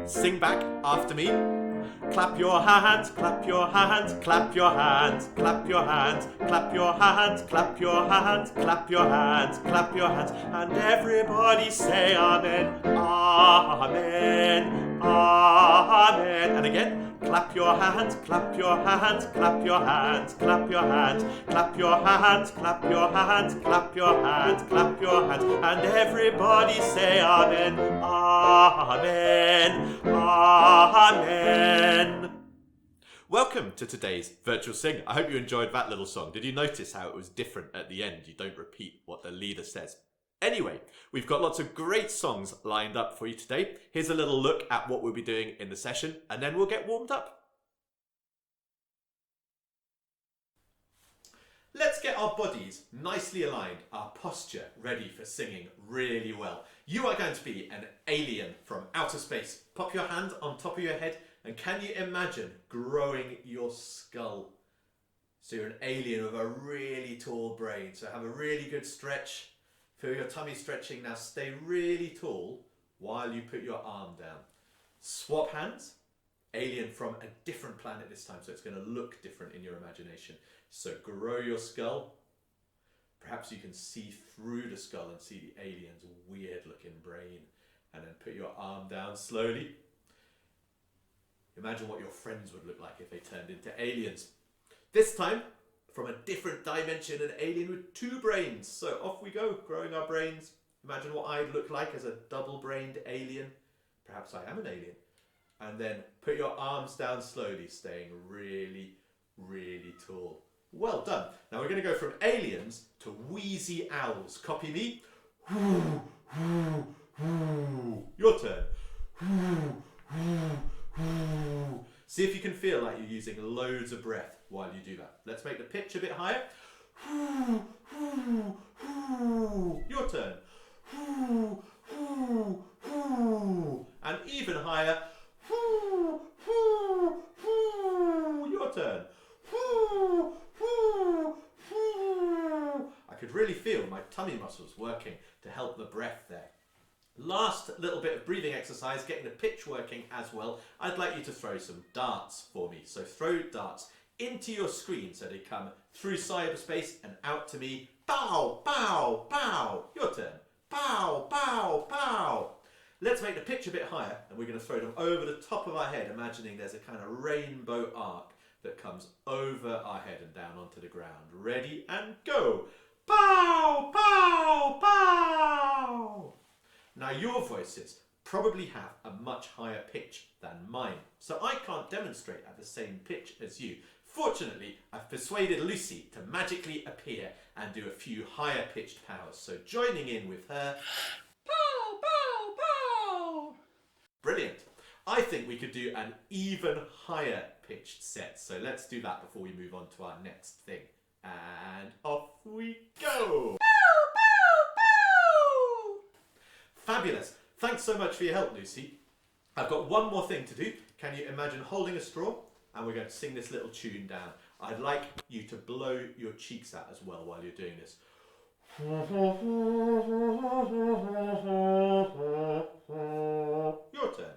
Sing back after me. Clap your hands, clap your hands, clap your hands, clap your hands, clap your hands, clap your hands, clap your hands, clap your hands, and everybody say amen, amen, amen. And again. Clap your hands, clap your hands, clap your hands, clap your hands, clap your hands, clap your hands, clap your hands, clap your hands, and everybody say amen, amen, amen. Welcome to today's virtual sing. I hope you enjoyed that little song. Did you notice how it was different at the end? You don't repeat what the leader says. Anyway, we've got lots of great songs lined up for you today. Here's a little look at what we'll be doing in the session, and then we'll get warmed up. Let's get our bodies nicely aligned, our posture ready for singing really well. You are going to be an alien from outer space. Pop your hand on top of your head, and can you imagine growing your skull? So you're an alien with a really tall brain, so have a really good stretch. Feel your tummy stretching. Now stay really tall while you put your arm down. Swap hands. Alien from a different planet this time, so it's going to look different in your imagination. So grow your skull. Perhaps you can see through the skull and see the alien's weird looking brain. And then put your arm down slowly. Imagine what your friends would look like if they turned into aliens. This time, from a different dimension, an alien with two brains. So off we go, growing our brains. Imagine what I'd look like as a double-brained alien. Perhaps I am an alien. And then put your arms down slowly, staying really, really tall. Well done. Now we're going to go from aliens to wheezy owls. Copy me. Your turn. See if you can feel like you're using loads of breath while you do that. Let's make the pitch a bit higher. Your turn. And even higher. Your turn. I could really feel my tummy muscles working to help the breath there. Last little bit of breathing exercise, getting the pitch working as well. I'd like you to throw some darts for me. So throw darts into your screen so they come through cyberspace and out to me. Bow, bow, bow. Your turn. Bow, bow, bow. Let's make the pitch a bit higher, and we're going to throw them over the top of our head, imagining there's a kind of rainbow arc that comes over our head and down onto the ground. Ready and go. Bow, bow, bow. Now your voices probably have a much higher pitch than mine, so I can't demonstrate at the same pitch as you. Fortunately, I've persuaded Lucy to magically appear and do a few higher pitched powers, so joining in with her, bow, bow, bow. Brilliant. I think we could do an even higher pitched set, so let's do that before we move on to our next thing. And off we go! Bow, bow, bow! Fabulous. Thanks so much for your help, Lucy. I've got one more thing to do. Can you imagine holding a straw? And we're going to sing this little tune down. I'd like you to blow your cheeks out as well while you're doing this. Your turn.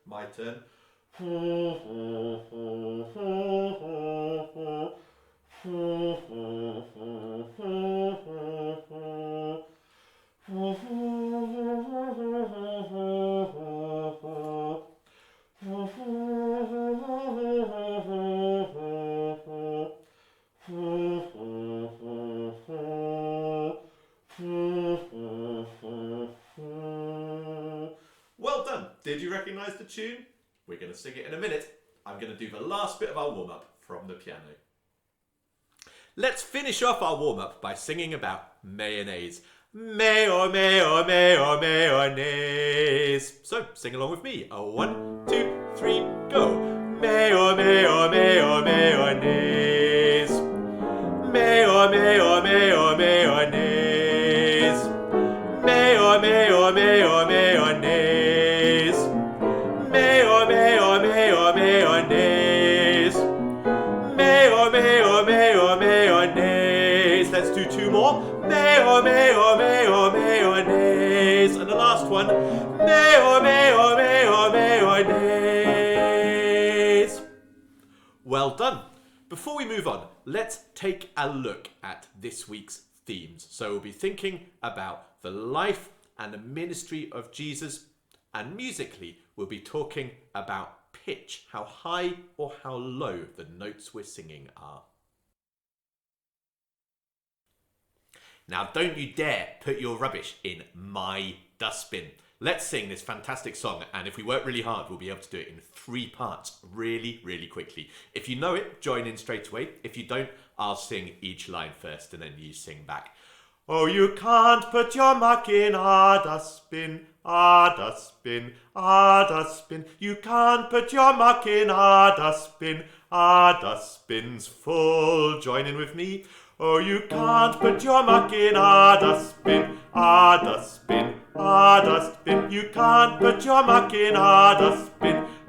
My turn. Well done! Did you recognise the tune? We're going to sing it in a minute. I'm going to do the last bit of our warm-up from the piano. Let's finish off our warm-up by singing about mayonnaise. Mayo, mayo, mayo, mayonnaise. So, sing along with me. 1, 2, 3, go. Mayo, mayo, mayo, mayonnaise. Mayo, mayo, mayo, mayonnaise. Mayo, mayo, mayo, mayonnaise. Mayo, mayo, mayo, mayonnaise. Mayo, mayo, mayo, mayonnaise. Let's do two more. Mayo, mayo, mayo, one. Mayonnaise. Well done. Before we move on, let's take a look at this week's themes. So we'll be thinking about the life and the ministry of Jesus, and musically we'll be talking about pitch, how high or how low the notes we're singing are. Now don't you dare put your rubbish in my dustbin. Let's sing this fantastic song, and if we work really hard, we'll be able to do it in 3 parts really, really quickly. If you know it, join in straight away. If you don't, I'll sing each line first and then you sing back. Oh, you can't put your muck in our dustbin, our dustbin, our dustbin. You can't put your muck in our dustbin's full. Join in with me. Oh, you can't put your muck in our dustbin, our dustbin, our dustbin. You can't put your muck in our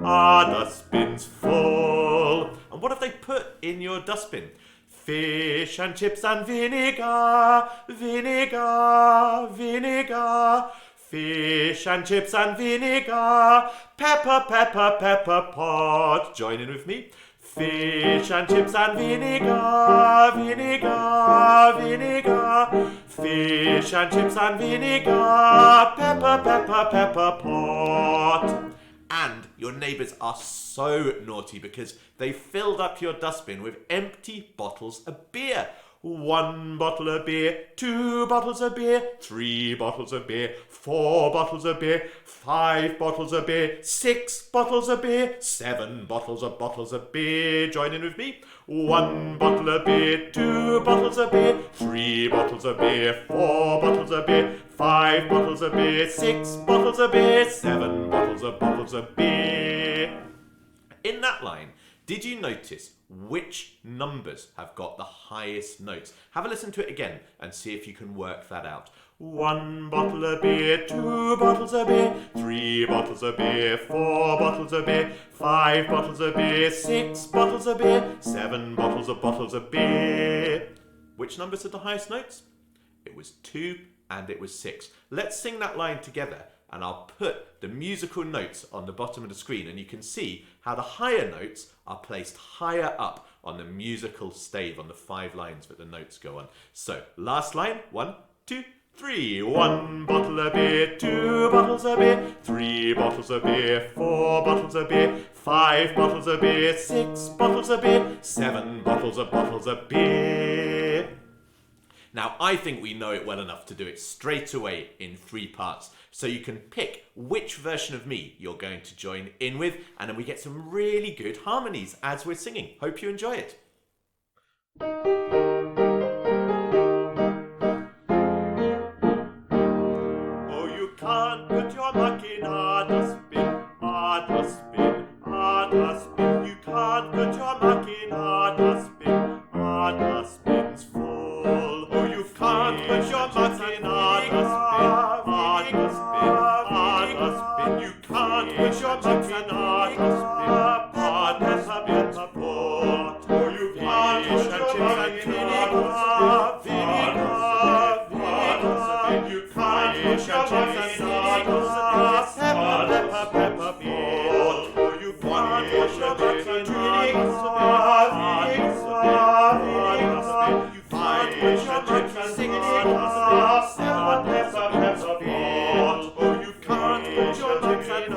dustbin's full. And what have they put in your dustbin? Fish and chips and vinegar, vinegar, vinegar. Fish and chips and vinegar, pepper, pepper, pepper pot. Join in with me. Fish and chips and vinegar, vinegar, vinegar. Fish and chips and vinegar, pepper, pepper, pepper pot. And your neighbours are so naughty because they filled up your dustbin with empty bottles of beer. 1 bottle of beer, 2 bottles of beer, 3 bottles of beer, 4 bottles of beer, 5 bottles of beer, 6 bottles of beer, 7 bottles of beer. Join in with me. 1 bottle of beer, 2 bottles of beer, 3 bottles of beer, 4 bottles of beer, 5 bottles of beer, 6 bottles of beer, 7 bottles of beer. In that line, did you notice which numbers have got the highest notes? Have a listen to it again and see if you can work that out. 1 bottle of beer, 2 bottles of beer, 3 bottles of beer, 4 bottles of beer, 5 bottles of beer, 6 bottles of beer, 7 bottles of beer. Which numbers are the highest notes? It was 2 and it was 6. Let's sing that line together, and I'll put the musical notes on the bottom of the screen, and you can see how the higher notes are placed higher up on the musical stave on the 5 lines that the notes go on. So, last line, 1, 2, 3. 1 bottle of beer, 2 bottles of beer, 3 bottles of beer, 4 bottles of beer, 5 bottles of beer, 6 bottles of beer, 7 bottles of beer. Now, I think we know it well enough to do it straight away in 3 parts. So you can pick which version of me you're going to join in with, and then we get some really good harmonies as we're singing. Hope you enjoy it. Oh, you can't put your muck in our dustbin, our dustbin, our dustbin. You can't put your muck in our dustbin's full. Oh, you can't put your muck in our dustbin, our dustbin. You can't put your muck in our dustbin's full. Oh, you can't put your muck in our vinegar. You can't put your muck in our pepper pot. Oh, you can't put your muck in our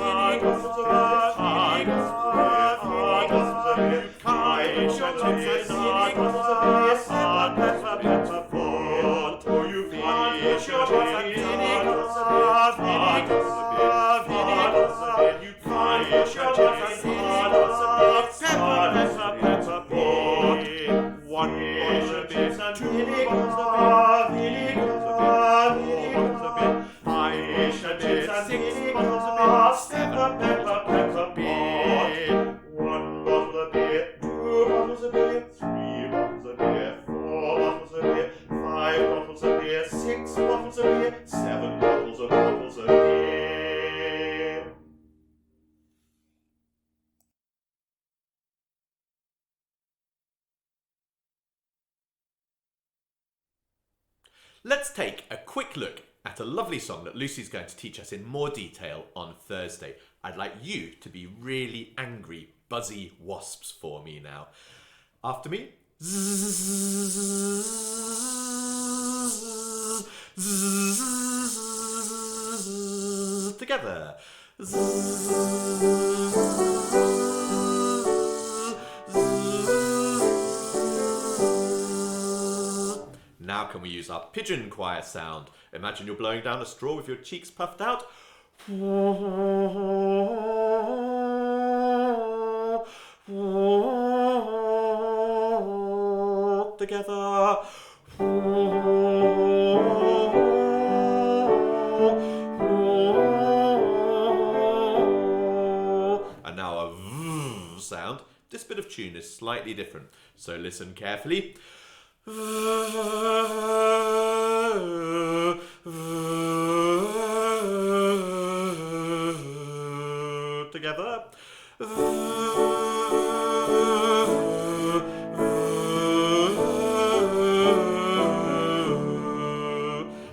Let's take a quick look at a lovely song that Lucy's going to teach us in more detail on Thursday. I'd like you to be really angry, buzzy wasps for me now. After me. Together. Now can we use our pigeon choir sound? Imagine you're blowing down a straw with your cheeks puffed out. Together. And now a v sound. This bit of tune is slightly different, so listen carefully. Together.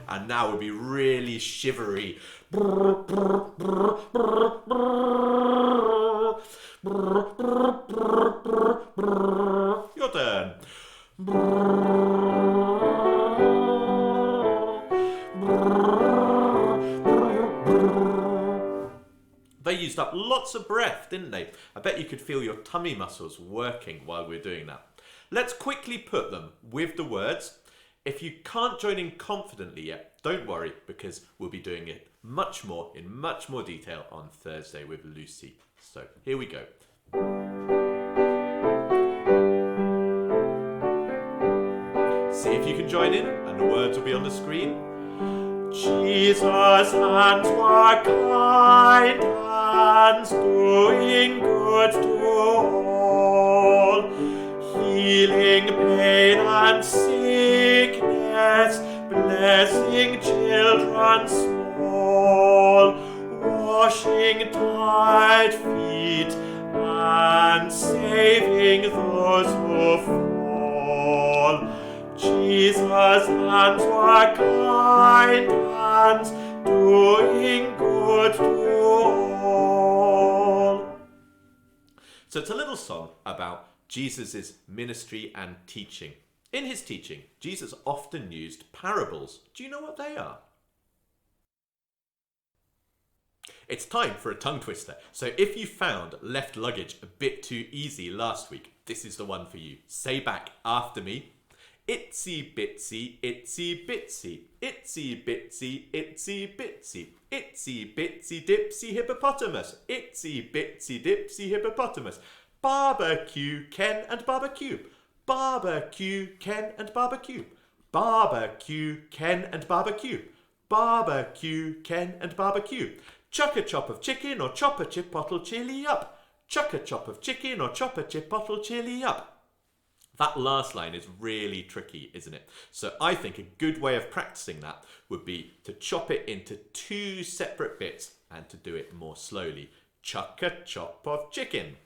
And now we'll be really shivery. Your turn. They used up lots of breath, didn't they? I bet you could feel your tummy muscles working while we're doing that. Let's quickly put them with the words. If you can't join in confidently yet, don't worry, because we'll be doing it in much more detail on Thursday with Lucy. So here we go. See if you can join in, and the words will be on the screen. Jesus' hands were kind, hands doing good to all, healing pain and sickness, blessing children small, washing tired feet and saving those who fall. Jesus' hands were kind hands, doing good to all. So it's a little song about Jesus' ministry and teaching. In his teaching, Jesus often used parables. Do you know what they are? It's time for a tongue twister. So if you found left luggage a bit too easy last week, this is the one for you. Say back after me. Itsy bitsy, itsy bitsy, itsy bitsy, itsy bitsy, itsy bitsy dipsy hippopotamus, itsy bitsy dipsy hippopotamus. Barbecue, Ken and barbecue. Barbecue, Ken and barbecue. Barbecue, Ken and barbecue. Barbecue, Ken and barbecue. Chuck a chop of chicken or chop a chipotle chilli up. Chuck a chop of chicken or chop a chipotle chilli up. That last line is really tricky, isn't it? So I think a good way of practicing that would be to chop it into two separate bits and to do it more slowly. Chuck a chop of chicken.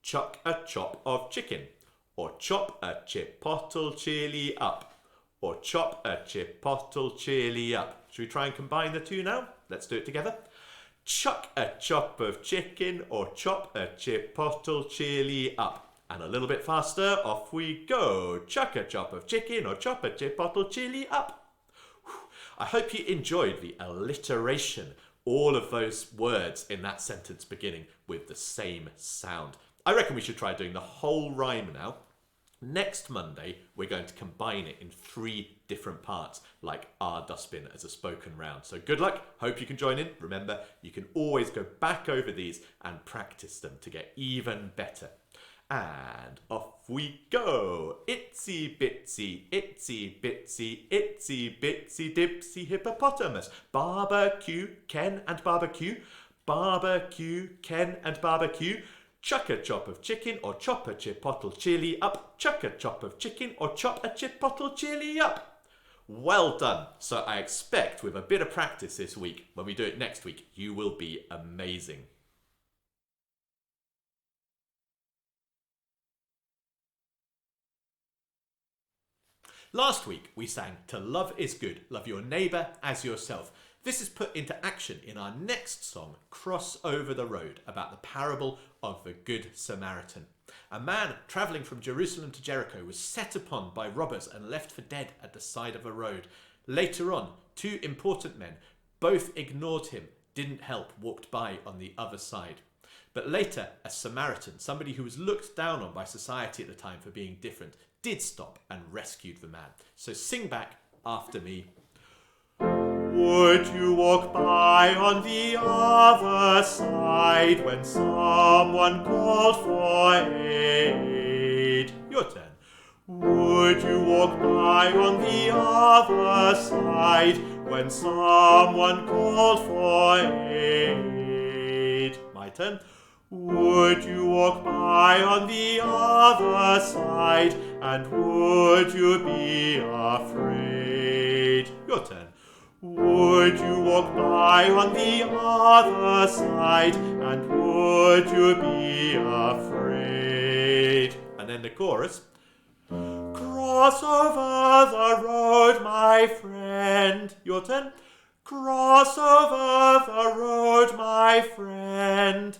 Chuck a chop of chicken. Or chop a chipotle chilli up. Or chop a chipotle chilli up. Should we try and combine the two now? Let's do it together. Chuck a chop of chicken or chop a chipotle chilli up. And a little bit faster, off we go. Chuck a chop of chicken or chop a chipotle chilli up. I hope you enjoyed the alliteration. All of those words in that sentence beginning with the same sound. I reckon we should try doing the whole rhyme now. Next Monday, we're going to combine it in 3 different parts, like our dustbin as a spoken round. So good luck. Hope you can join in. Remember, you can always go back over these and practice them to get even better. And off we go. Itsy bitsy, itsy bitsy, itsy bitsy dipsy hippopotamus. Barbecue, Ken and barbecue. Barbecue, Ken and barbecue. Chuck a chop of chicken or chop a chipotle chilli up. Chuck a chop of chicken or chop a chipotle chilli up. Well done. So I expect with a bit of practice this week, when we do it next week, you will be amazing. Last week we sang "To love is good, love your neighbour as yourself." This is put into action in our next song, "Cross Over the Road," about the parable of the Good Samaritan. A man travelling from Jerusalem to Jericho was set upon by robbers and left for dead at the side of a road. Later on, two important men, both ignored him, didn't help, walked by on the other side. But later, a Samaritan, somebody who was looked down on by society at the time for being different, did stop and rescued the man. So sing back after me. Would you walk by on the other side when someone called for aid? Your turn. Would you walk by on the other side when someone called for aid? My turn. Would you walk by on the other side, and would you be afraid? Your turn. Would you walk by on the other side, and would you be afraid? And then the chorus. Cross over the road, my friend. Your turn. Cross over the road, my friend.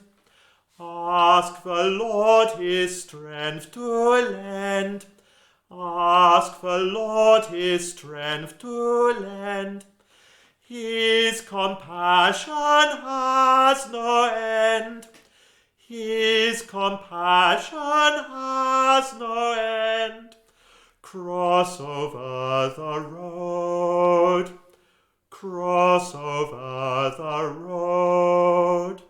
Ask the Lord his strength to lend. Ask the Lord his strength to lend. His compassion has no end. His compassion has no end. Cross over the road. Cross over the road.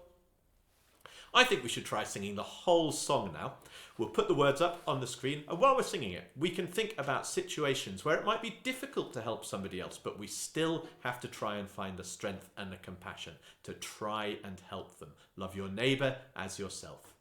I think we should try singing the whole song now. We'll put the words up on the screen, and while we're singing it, we can think about situations where it might be difficult to help somebody else, but we still have to try and find the strength and the compassion to try and help them. Love your neighbour as yourself.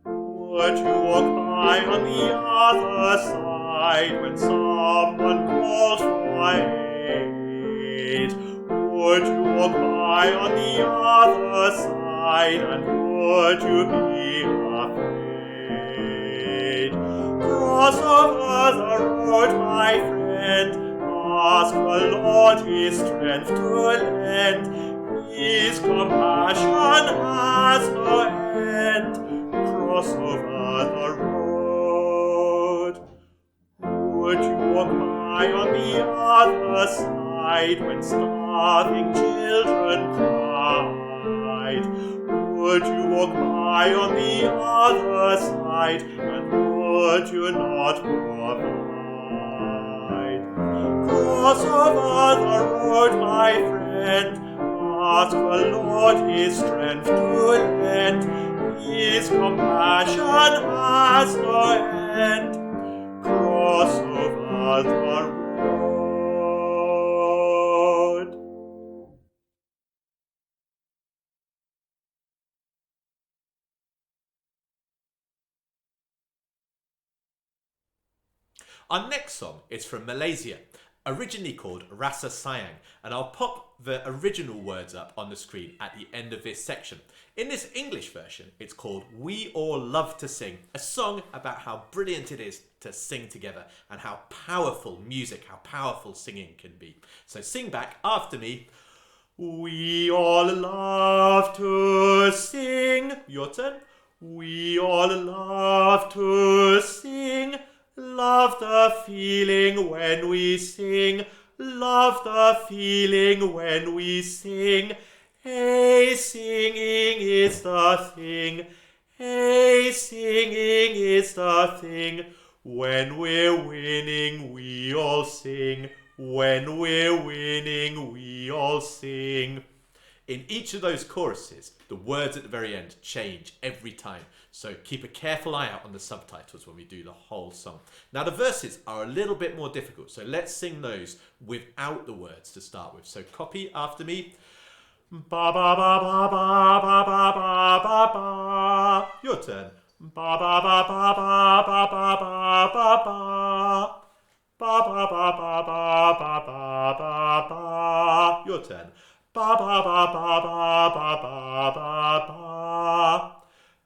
Would you walk by on the other side when someone calls for aid? Would you walk by on the other side, and would you be afraid? Cross over the road, my friend. Ask the Lord his strength to lend. His compassion has no end. Cross over the road. Would you walk by on the other side when starving children cried? Would you walk by on the other side, and would you not provide? Cross over the road, my friend. Ask the Lord his strength to lend. His compassion has no end. Cross over the road. Our next song is from Malaysia, originally called Rasa Sayang, and I'll pop the original words up on the screen at the end of this section. In this English version, it's called We All Love to Sing, a song about how brilliant it is to sing together and how powerful music, how powerful singing can be. So sing back after me. We all love to sing. Your turn. We all love to sing. Love the feeling when we sing. Love the feeling when we sing. Hey, singing is the thing. Hey, singing is the thing. When we're winning, we all sing. When we're winning, we all sing. In each of those choruses, the words at the very end change every time. So keep a careful eye out on the subtitles when we do the whole song. Now the verses are a little bit more difficult, so let's sing those without the words to start with. So copy after me. Ba ba ba ba ba ba ba ba ba ba. Your turn. Ba ba ba ba ba ba ba ba ba ba. Ba ba ba ba ba ba ba ba ba. Your turn. Ba ba ba ba ba ba ba ba ba.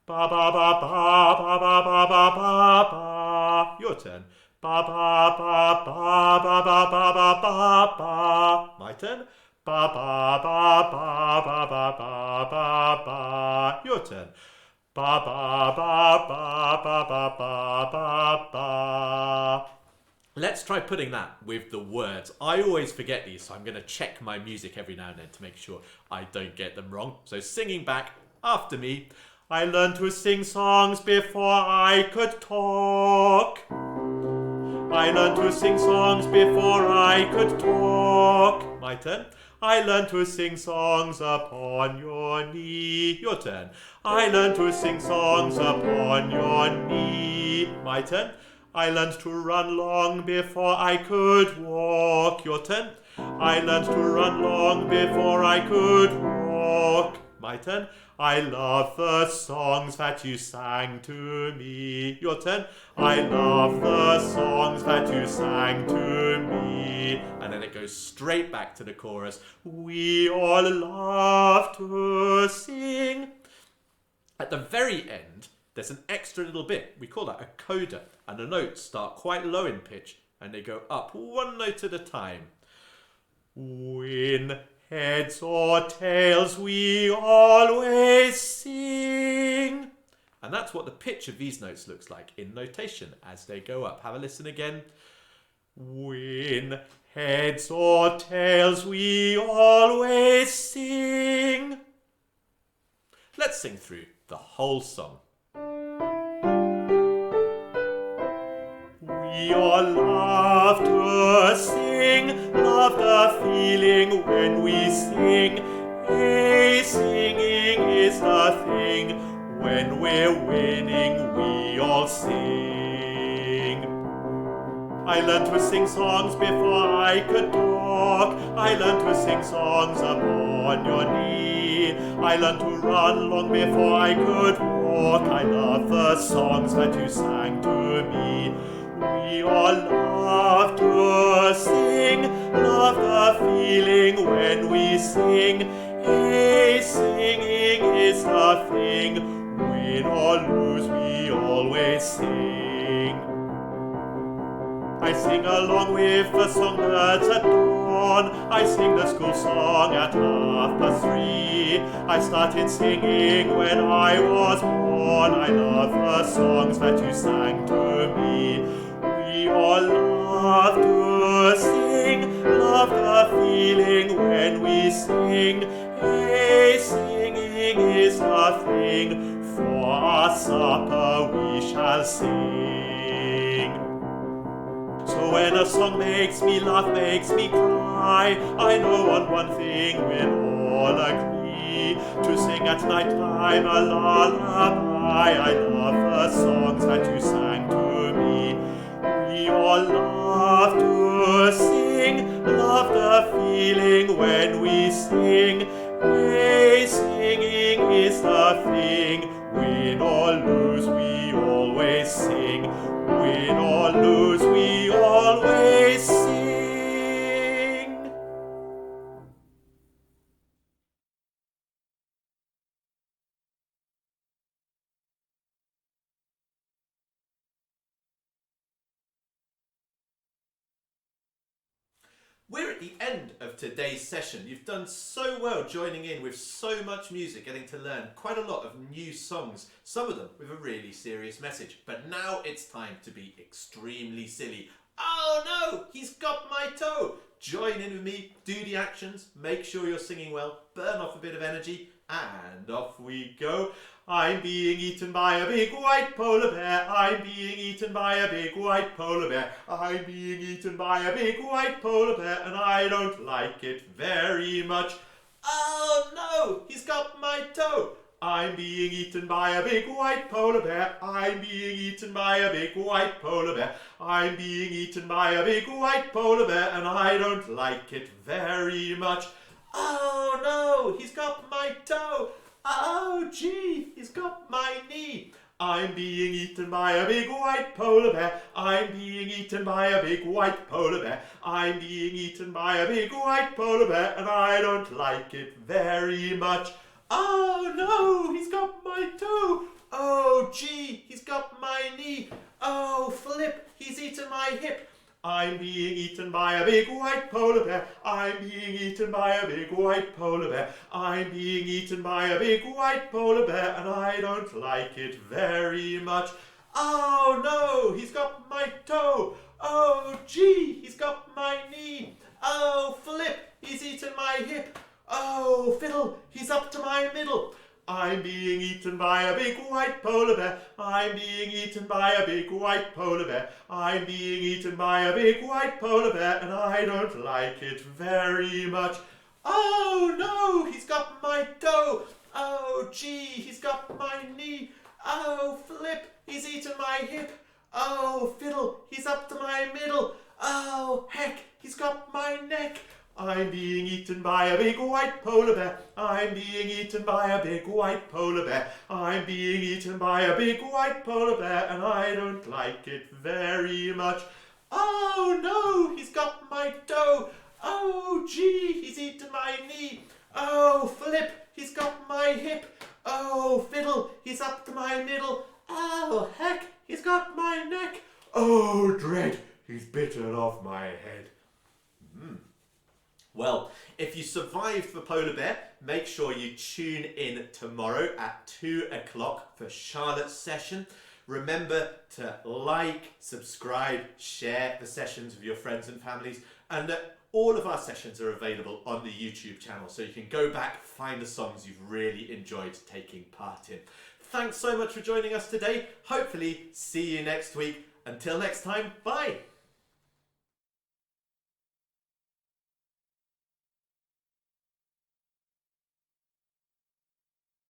Ba ba ba ba ba ba ba ba ba ba. Your turn. Ba ba ba ba ba ba ba ba ba ba. My turn. Ba ba ba ba ba ba ba ba ba. Your turn. Ba ba ba ba ba ba ba ba ba. Let's try putting that with the words. I always forget these, so I'm going to check my music every now and then to make sure I don't get them wrong. So singing back after me. I learned to sing songs before I could talk. I learned to sing songs before I could talk. My turn. I learned to sing songs upon your knee. Your turn. I learned to sing songs upon your knee. My turn. I learned to run long before I could walk. Your turn. I learned to run long before I could walk. My turn. I love the songs that you sang to me. Your turn. I love the songs that you sang to me. And then it goes straight back to the chorus. We all love to sing. At the very end, there's an extra little bit. We call that a coda. And the notes start quite low in pitch and they go up one note at a time. Win heads or tails, we always sing. And that's what the pitch of these notes looks like in notation as they go up. Have a listen again. Win heads or tails, we always sing. Let's sing through the whole song. We all love to sing, love the feeling when we sing. Hey, singing is the thing. When we're winning, we all sing. I learned to sing songs before I could talk. I learned to sing songs upon your knee. I learned to run long before I could walk. I love the songs that you sang to me. We all love to sing, love the feeling when we sing. Hey, singing is the thing. Win or lose, we always sing. I sing along with the songbirds at dawn. I sing the school song at 3:30. I started singing when I was born. I love the songs that you sang to me. We all love to sing, love the feeling when we sing. Hey, singing is the thing. For our supper we shall sing. So when a song makes me laugh, makes me cry, I know on one thing we'll all agree. To sing at night time a lullaby. I love the songs that you sang to me. We all love to sing, love the feeling when we sing. Hey, singing is the thing. Win or lose, we always sing. Win or lose, we always sing. We're at the end of today's session. You've done so well joining in with so much music, getting to learn quite a lot of new songs, some of them with a really serious message. But now it's time to be extremely silly. Oh no, he's got my toe! Join in with me, do the actions, make sure you're singing well, burn off a bit of energy, and off we go. I'm being eaten by a big white polar bear. I'm being eaten by a big white polar bear. I'm being eaten by a big white polar bear, and I don't like it very much. Oh no, he's got my toe. I'm being eaten by a big white polar bear. I'm being eaten by a big white polar bear. I'm being eaten by a big white polar bear, and I don't like it very much. Oh no, he's got my toe. Oh gee, he's got my knee. I'm being eaten by a big white polar bear. I'm being eaten by a big white polar bear. I'm being eaten by a big white polar bear, and I don't like it very much. Oh no, he's got my toe. Oh gee, he's got my knee. Oh flip, he's eaten my hip. I'm being eaten by a big white polar bear. I'm being eaten by a big white polar bear. I'm being eaten by a big white polar bear, and I don't like it very much. Oh no, he's got my toe. Oh gee, he's got my knee. Oh flip, he's eaten my hip. Oh fiddle, he's up to my middle. I'm being eaten by a big white polar bear. I'm being eaten by a big white polar bear. I'm being eaten by a big white polar bear, and I don't like it very much. Oh no, he's got my toe. Oh gee, he's got my knee. Oh flip, he's eaten my hip. Oh fiddle, he's up to my middle. Oh heck, he's got my neck. I'm being eaten by a big white polar bear. I'm being eaten by a big white polar bear. I'm being eaten by a big white polar bear, and I don't like it very much. Oh no, he's got my toe. Oh gee, he's eaten my knee. Oh flip, he's got my hip. Oh fiddle, he's up to my middle. Oh heck, he's got my neck. Oh dread, he's bitten off my head. Well, if you survived the polar bear, make sure you tune in tomorrow at 2 o'clock for Charlotte's session. Remember to like, subscribe, share the sessions with your friends and families, and all of our sessions are available on the YouTube channel, so you can go back, find the songs you've really enjoyed taking part in. Thanks so much for joining us today. Hopefully see you next week. Until next time, bye.